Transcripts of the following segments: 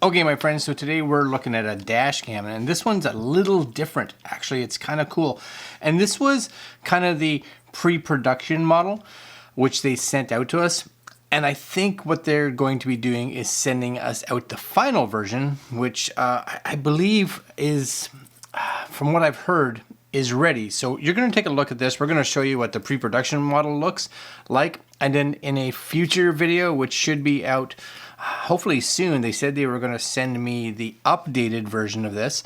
Okay, my friends, so today we're looking at a dash cam, and this one's a little different. Actually, it's kind of cool. And this was kind of the pre-production model, which they sent out to us. And I think what they're going to be doing is sending us out the final version, which I believe is, from what I've heard, is ready. So you're going to take a look at this. We're going to show you what the pre-production model looks like. And then in a future video, which should be out hopefully soon, they said they were going to send me the updated version of this,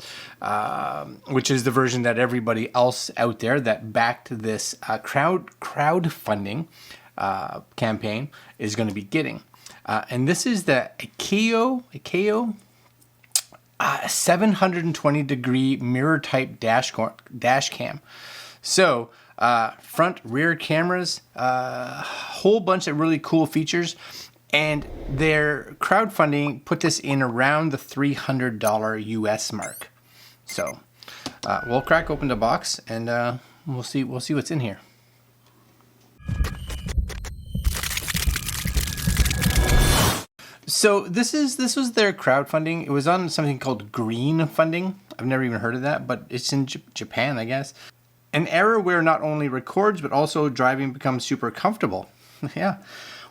which is the version that everybody else out there that backed this crowdfunding campaign is going to be getting. And this is the Akeeyo 720 degree mirror type dash cam. So front rear cameras, whole bunch of really cool features. And their crowdfunding put this in around the $300 US mark. So we'll crack open the box and we'll see what's in here. So this was their crowdfunding. It was on something called green funding. I've never even heard of that, but it's in Japan, I guess. An era where not only records but also driving becomes super comfortable. Yeah.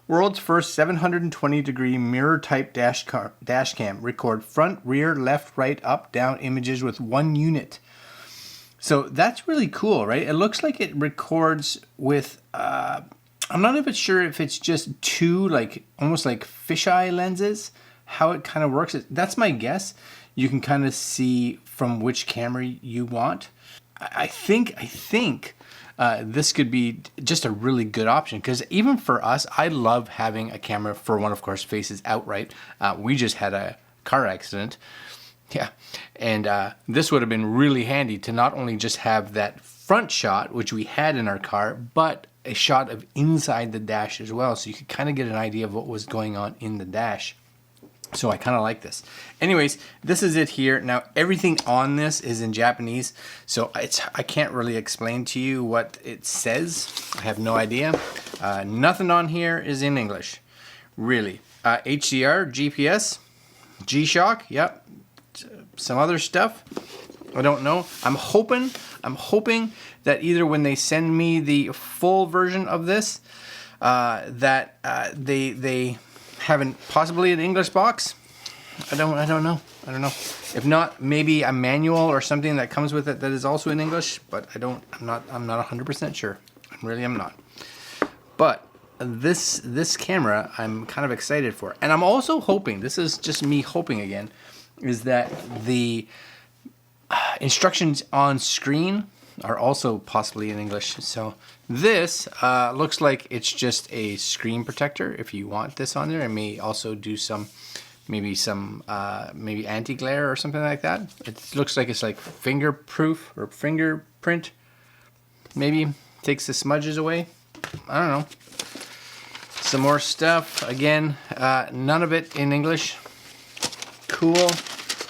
World's first 720 degree mirror type dash cam. Record front, rear, left, right, up, down images with one unit. So that's really cool, right? It looks like it records with, I'm not even sure if it's just two, like almost like fisheye lenses, how it kind of works. That's my guess. You can kind of see from which camera you want. I think this could be just a really good option, because even for us, I love having a camera. For one, of course, faces outright. We just had a car accident. Yeah. And this would have been really handy to not only just have that front shot, which we had in our car, but a shot of inside the dash as well. So you could kind of get an idea of what was going on in the dash. So I kind of like this. Anyways, this is it here. Now, everything on this is in Japanese, so I can't really explain to you what it says. I have no idea. Nothing on here is in English, really. HDR, GPS, G-Shock, yep. Some other stuff, I don't know. I'm hoping that either when they send me the full version of this, that they haven't possibly an English box. I don't know. If not, maybe a manual or something that comes with it that is also in English, but I'm not 100% sure. I really am not. But this camera I'm kind of excited for. And I'm also hoping, this is just me hoping again, is that the instructions on screen are also possibly in English. So this looks like it's just a screen protector. If you want this on there, I may also do maybe anti-glare or something like that. It looks like it's like finger-proof or fingerprint. Maybe takes the smudges away. I don't know. Some more stuff. Again, none of it in English. Cool.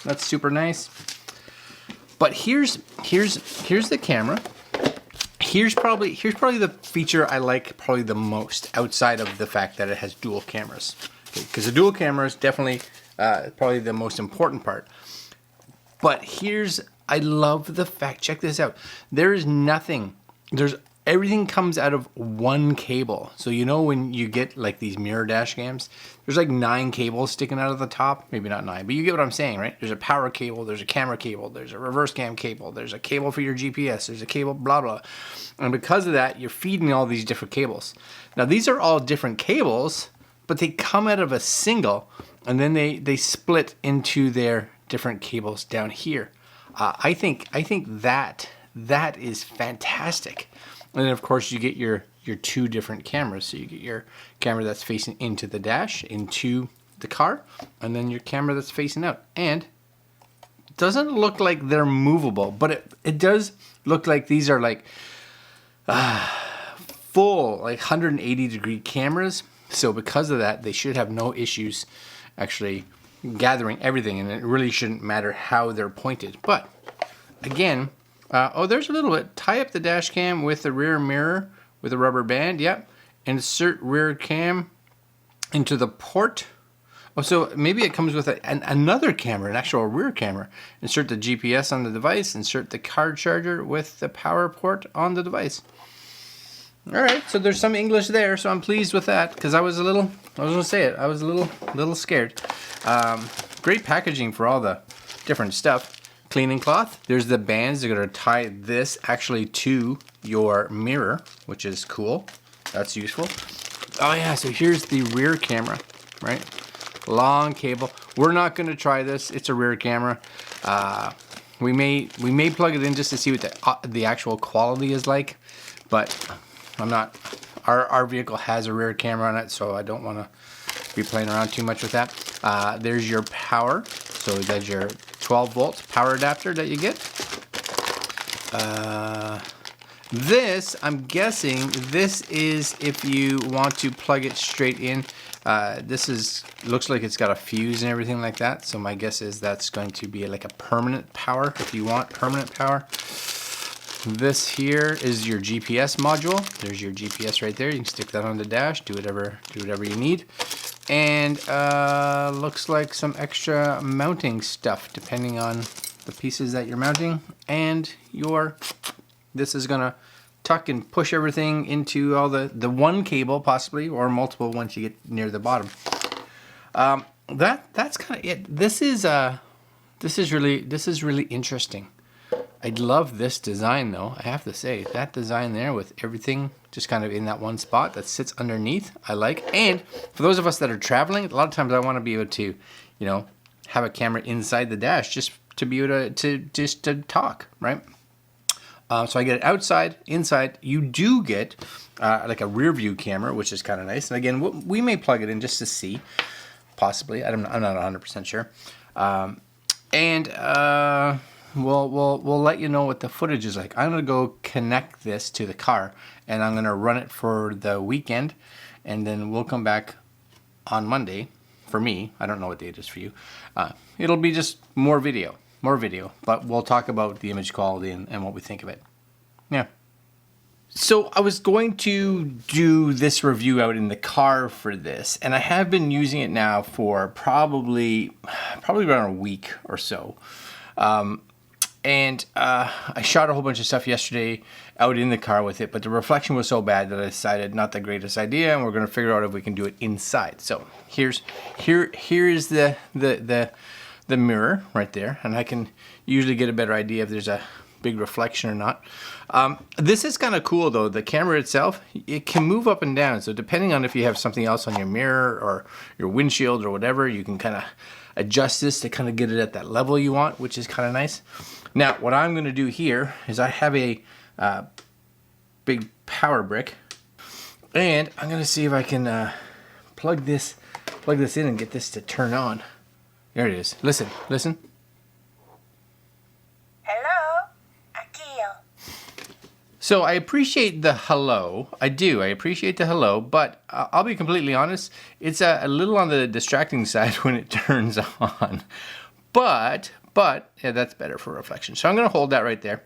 That's super nice. But here's the camera. Here's probably the feature I like probably the most, outside of the fact that it has dual cameras. Because the dual camera is definitely probably the most important part. But I love the fact, check this out. Everything comes out of one cable. So you know when you get like these mirror dash cams, there's like 9 cables sticking out of the top. Maybe not 9, but you get what I'm saying, right? There's a power cable, there's a camera cable, there's a reverse cam cable, there's a cable for your GPS, there's a cable, blah, blah. And because of that, you're feeding all these different cables. Now these are all different cables, but they come out of a single, and then they split into their different cables down here. I think that is fantastic. And then of course you get your 2 different cameras. So you get your camera that's facing into the dash, into the car, and then your camera that's facing out. And it doesn't look like they're movable, but it does look like these are like full, like 180 degree cameras. So because of that, they should have no issues actually gathering everything, and it really shouldn't matter how they're pointed. But again, there's a little bit. Tie up the dash cam with the rear mirror with a rubber band. Yep. Insert rear cam into the port. Oh, so maybe it comes with another camera, an actual rear camera. Insert the GPS on the device, insert the card charger with the power port on the device. All right, so there's some English there, so I'm pleased with that, because I was a little scared. Great packaging for all the different stuff. Cleaning cloth. There's the bands. They're going to tie this actually to your mirror, which is cool. That's useful. Oh yeah, so here's the rear camera, right? Long cable. We're not going to try this. It's a rear camera. We may plug it in just to see what the actual quality is like, but I'm not. Our vehicle has a rear camera on it, so I don't want to be playing around too much with that. There's your power. So that's your 12 volts power adapter that you get. This, I'm guessing, this is if you want to plug it straight in. Looks like it's got a fuse and everything like that. So my guess is that's going to be like a permanent power if you want permanent power. This here is your GPS module. There's your GPS right there. You can stick that on the dash, do whatever you need. And looks like some extra mounting stuff depending on the pieces that you're mounting. And this is gonna tuck and push everything into all the one cable possibly, or multiple once you get near the bottom. That's kind of it. This is really interesting. I love this design though, I have to say. That design there with everything just kind of in that one spot that sits underneath, I like. And for those of us that are traveling, a lot of times I want to be able to, have a camera inside the dash just to be able to talk, right? So I get it outside, inside. You do get like a rear view camera, which is kind of nice. And again, we may plug it in just to see, possibly. I'm not 100% sure. We'll let you know what the footage is like. I'm gonna go connect this to the car, and I'm gonna run it for the weekend, and then we'll come back on Monday. For me, I don't know what day it is for you. It'll be just more video, but we'll talk about the image quality and what we think of it. Yeah. So I was going to do this review out in the car for this, and I have been using it now for probably around a week or so. And I shot a whole bunch of stuff yesterday out in the car with it, but the reflection was so bad that I decided not the greatest idea, and we're going to figure out if we can do it inside. So here is the mirror right there, and I can usually get a better idea if there's a big reflection or not. This is kind of cool though. The camera itself, it can move up and down. So depending on if you have something else on your mirror or your windshield or whatever, you can kind of adjust this to kind of get it at that level you want, which is kind of nice. Now, what I'm going to do here is I have a big power brick, and I'm going to see if I can plug this in and get this to turn on. There it is. Listen. Hello, Akeeyo. So I appreciate the hello. I do. I appreciate the hello, but I'll be completely honest. It's a little on the distracting side when it turns on. But yeah, that's better for reflection. So I'm going to hold that right there.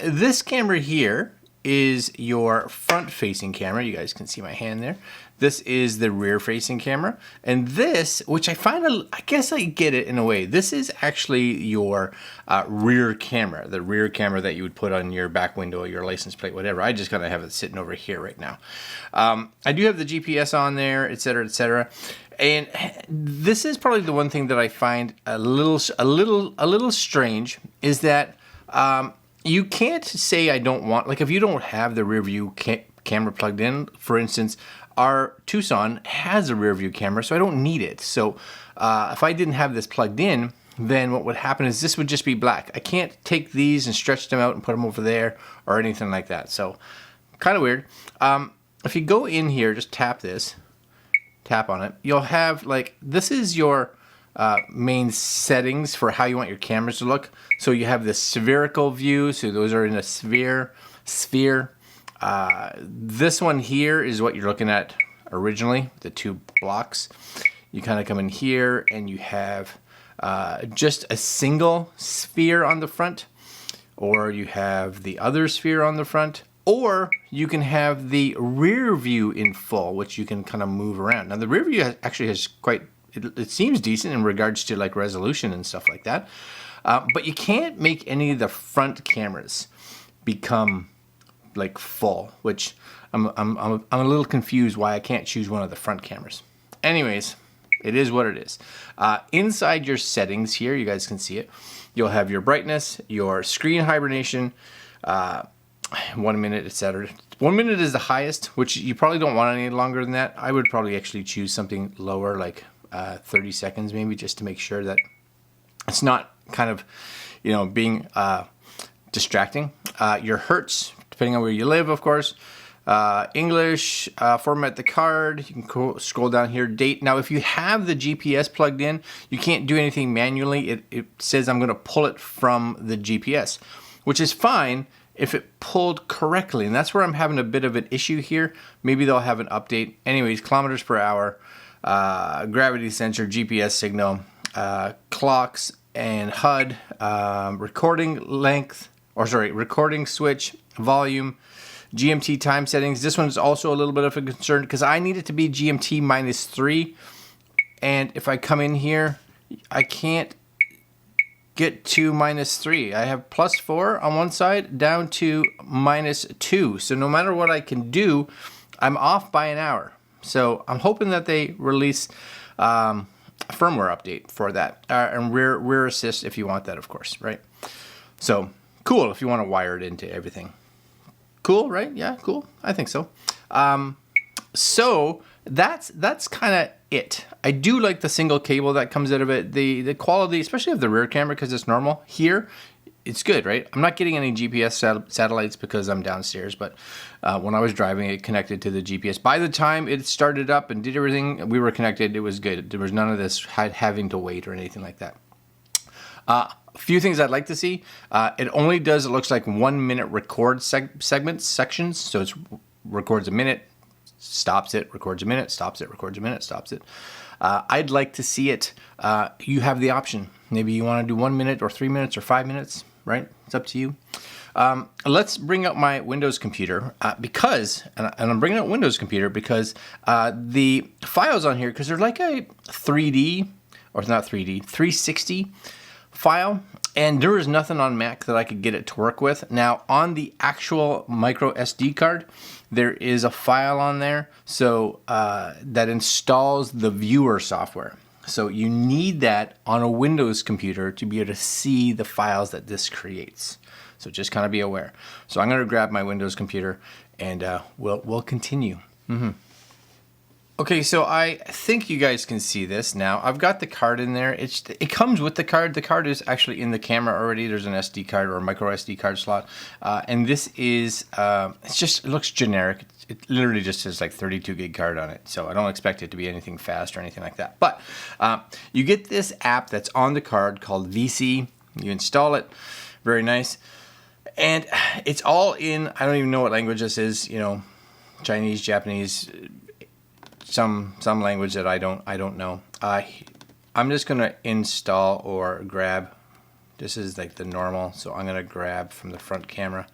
This camera here is your front-facing camera. You guys can see my hand there. This is the rear-facing camera. And this, which I find, I guess I get it in a way. This is actually your rear camera. The rear camera that you would put on your back window, your license plate, whatever. I just kind of have it sitting over here right now. I do have the GPS on there, etc., etc. And this is probably the one thing that I find a little strange is that you can't say I don't want, like if you don't have the rear view camera plugged in, for instance, our Tucson has a rear view camera, so I don't need it. So if I didn't have this plugged in, then what would happen is this would just be black. I can't take these and stretch them out and put them over there or anything like that. So kind of weird. If you go in here, just tap this. Tap on it, you'll have like, this is your main settings for how you want your cameras to look. So you have the spherical view, so those are in a sphere. This one here is what you're looking at originally, the two blocks. You kind of come in here and you have just a single sphere on the front, or you have the other sphere on the front, Or you can have the rear view in full, which you can kind of move around. Now the rear view actually has quite, it seems decent in regards to like resolution and stuff like that. But you can't make any of the front cameras become like full, which I'm a little confused why I can't choose one of the front cameras. Anyways, it is what it is. Inside your settings here, you guys can see it. You'll have your brightness, your screen hibernation, 1 minute, etc. 1 minute is the highest, which you probably don't want any longer than that. I would probably actually choose something lower, like 30 seconds maybe, just to make sure that it's not kind of, you know, being distracting. Your hertz, depending on where you live, of course. English, format the card. You can scroll down here, date. Now, if you have the GPS plugged in, you can't do anything manually. It says I'm going to pull it from the GPS, which is fine if it pulled correctly. And that's where I'm having a bit of an issue here. Maybe they'll have an update. Anyways, kilometers per hour, gravity sensor, GPS signal, clocks and HUD, recording length, or sorry, recording switch, volume, GMT time settings. This one is also a little bit of a concern because I need it to be GMT -3. And if I come in here, I can't get to -3. I have +4 on one side down to -2. So no matter what I can do, I'm off by an hour. So I'm hoping that they release a firmware update for that. And rear assist if you want that, of course, right? So cool if you want to wire it into everything. Cool, right? Yeah, cool. I think so. So that's kind of it. I do like the single cable that comes out of it. The quality, especially of the rear camera, because it's normal. Here, it's good, right? I'm not getting any GPS satellites because I'm downstairs, but when I was driving, it connected to the GPS. By the time it started up and did everything, we were connected. It was good. There was none of this having to wait or anything like that. A few things I'd like to see. It only does, it looks like 1 minute record sections. So it records a minute, stops it, records a minute, stops it, records a minute, stops it. I'd like to see it. You have the option. Maybe you want to do 1 minute or 3 minutes or 5 minutes, right? It's up to you. Let's bring up my Windows computer because, and I'm bringing up Windows computer because the files on here, because they're like a 3D, or not 3D, 360 file, and there is nothing on Mac that I could get it to work with. Now, on the actual micro SD card, there is a file on there, so that installs the viewer software. So you need that on a Windows computer to be able to see the files that this creates. So just kind of be aware. So I'm going to grab my Windows computer, and we'll continue. Okay, so I think you guys can see this now. I've got the card in there. It comes with the card. The card is actually in the camera already. There's an SD card or a micro SD card slot. And this is, it looks generic. It literally just says like 32 gig card on it. So I don't expect it to be anything fast or anything like that. But you get this app that's on the card called VC. You install it. Very nice. And it's all in, I don't even know what language this is, you know, Chinese, Japanese, some language that I don't know. I'm just gonna install or grab. This is like the normal, so I'm gonna grab from the front camera,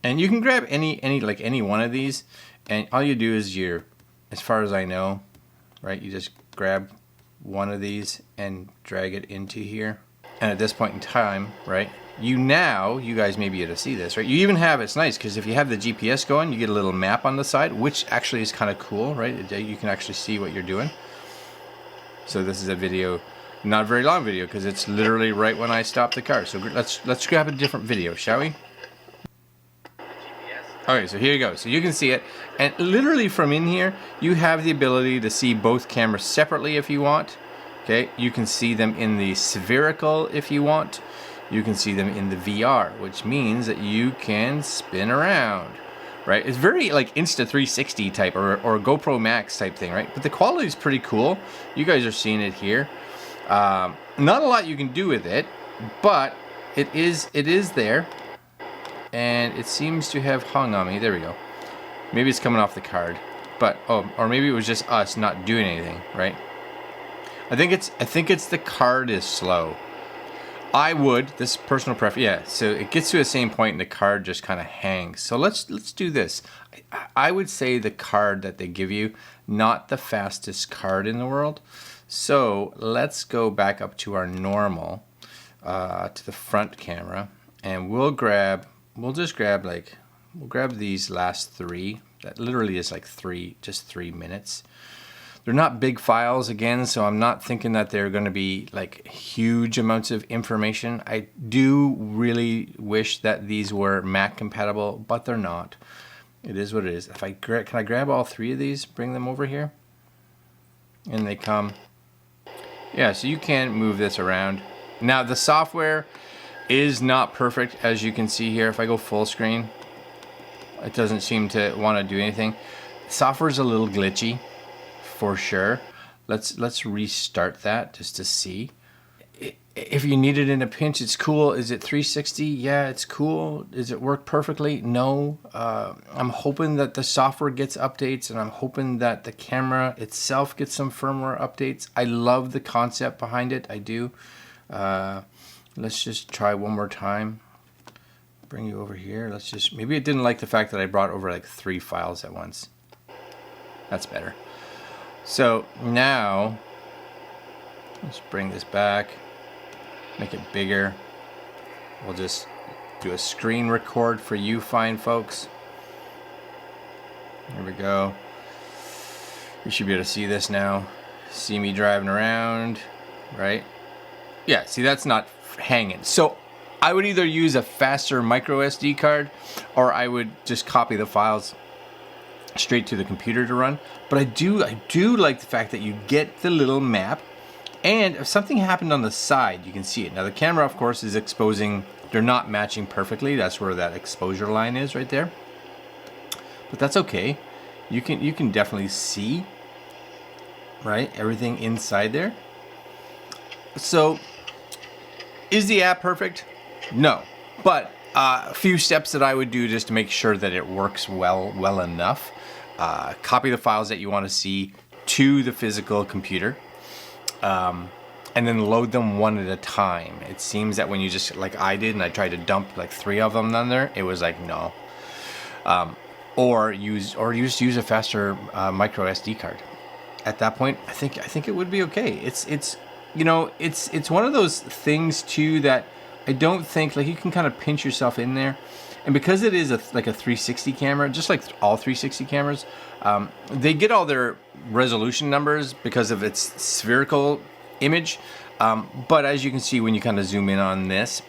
and you can grab any one of these, and all you do is as far as I know, right? You just grab one of these and drag it into here, and at this point in time, right? You guys may be able to see this, right? You even have, it's nice because if you have the GPS going, you get a little map on the side, which actually is kind of cool, right? You can actually see what you're doing. So this is a video, not a very long video, because it's literally right when I stop the car. So let's grab a different video, shall we? Okay, so here you go. So you can see it, and literally from in here, you have the ability to see both cameras separately if you want. Okay, you can see them in the spherical if you want. You can see them in the VR, which means that you can spin around, right? It's very like Insta360 type or GoPro Max type thing, right? But the quality is pretty cool. You guys are seeing it here. Not a lot you can do with it, but it is there, and it seems to have hung on me. There we go. Maybe it's coming off the card, but or maybe it was just us not doing anything, right? I think it's the card is slow. I would, this personal preference, yeah, so it gets to the same point and the card just kind of hangs. So let's do this. I would say the card that they give you, not the fastest card in the world. So let's go back up to our normal, to the front camera, and we'll grab these last 3. That literally is like just 3 minutes. They're not big files again, so I'm not thinking that they're going to be like huge amounts of information. I do really wish that these were Mac compatible, but they're not. It is what it is. Can I grab all 3 of these, bring them over here? And they come. Yeah, so you can move this around. Now the software is not perfect, as you can see here. If I go full screen, it doesn't seem to want to do anything. The software is a little glitchy. For sure. Let's restart that just to see. If you need it in a pinch, it's cool. Is it 360? Yeah, it's cool. Does it work perfectly? No. I'm hoping that the software gets updates, and I'm hoping that the camera itself gets some firmware updates. I love the concept behind it. I do. Let's just try one more time. Bring you over here. Maybe it didn't like the fact that I brought over like 3 files at once. That's better. So now, let's bring this back, make it bigger. We'll just do a screen record for you fine folks. There we go. You should be able to see this now. See me driving around, right? Yeah, see, that's not hanging. So I would either use a faster micro SD card, or I would just copy the files straight to the computer to run. But I do like the fact that you get the little map, and if something happened on the side, you can see it. Now the camera, of course, is exposing. They're not matching perfectly. That's where that exposure line is right there. But that's okay. You can definitely see, right, everything inside there. So is the app perfect? No, but a few steps that I would do just to make sure that it works well enough. Copy the files that you want to see to the physical computer, and then load them one at a time. It seems that when you just, like I did, and I tried to dump like 3 of them on there, it was like no. Or use a faster micro SD card. At that point, I think it would be okay. It's one of those things too that I don't think, like, you can kind of pinch yourself in there. And because it is like a 360 camera, just like all 360 cameras, they get all their resolution numbers because of its spherical image. But as you can see, when you kind of zoom in on this,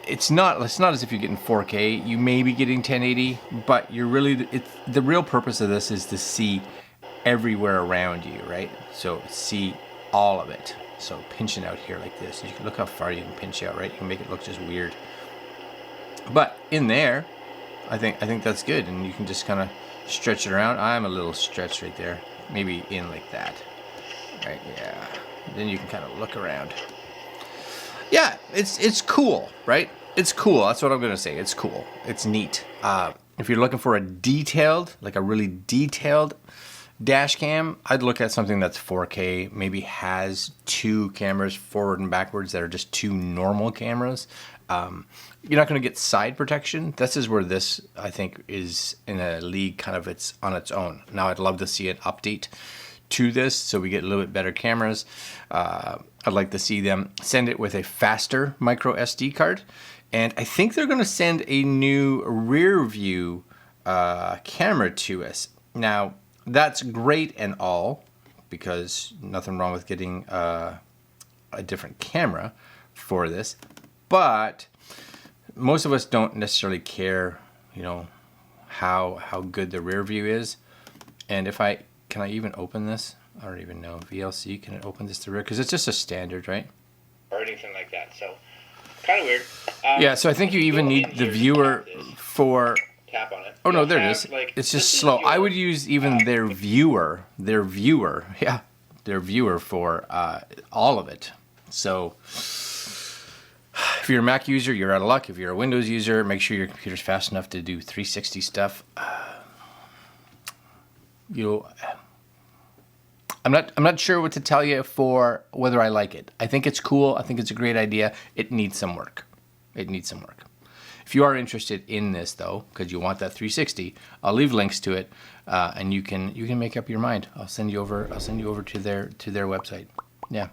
it's not as if you're getting 4K. You may be getting 1080, but the real purpose of this is to see everywhere around you, right? So see all of it. So pinching out here like this, you can look how far you can pinch out, right? You can make it look just weird. But in there, I think that's good, and you can just kind of stretch it around. I'm a little stretched right there, maybe in like that, right? Yeah. Then you can kind of look around. Yeah, it's cool, right? It's cool. That's what I'm gonna say. It's cool. It's neat. If you're looking for a really detailed dash cam, I'd look at something that's 4K, maybe has 2 cameras forward and backwards that are just 2 normal cameras. You're not going to get side protection. This is where this, I think, is in a league kind of on its own. Now, I'd love to see an update to this so we get a little bit better cameras. I'd like to see them send it with a faster micro SD card. And I think they're going to send a new rear view camera to us. Now, that's great and all, because nothing wrong with getting a different camera for this. But most of us don't necessarily care, how good the rear view is. And can I even open this? I don't even know. VLC, can it open this to rear? Because it's just a standard, right? Or anything like that. So, kind of weird. Yeah, so I think you even need the viewer for... Tap on it. Oh, no, there it is. It's just slow. I would use even their viewer for all of it. So... if you're a Mac user, you're out of luck. If you're a Windows user, make sure your computer's fast enough to do 360 stuff. I'm not sure what to tell you for whether I like it. I think it's cool. I think it's a great idea. It needs some work. It needs some work. If you are interested in this though, because you want that 360, I'll leave links to it, and you can make up your mind. I'll send you over to their website. Yeah.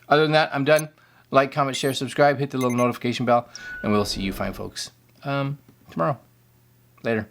Other than that, I'm done. Like, comment, share, subscribe, hit the little notification bell, and we'll see you fine folks tomorrow. Later.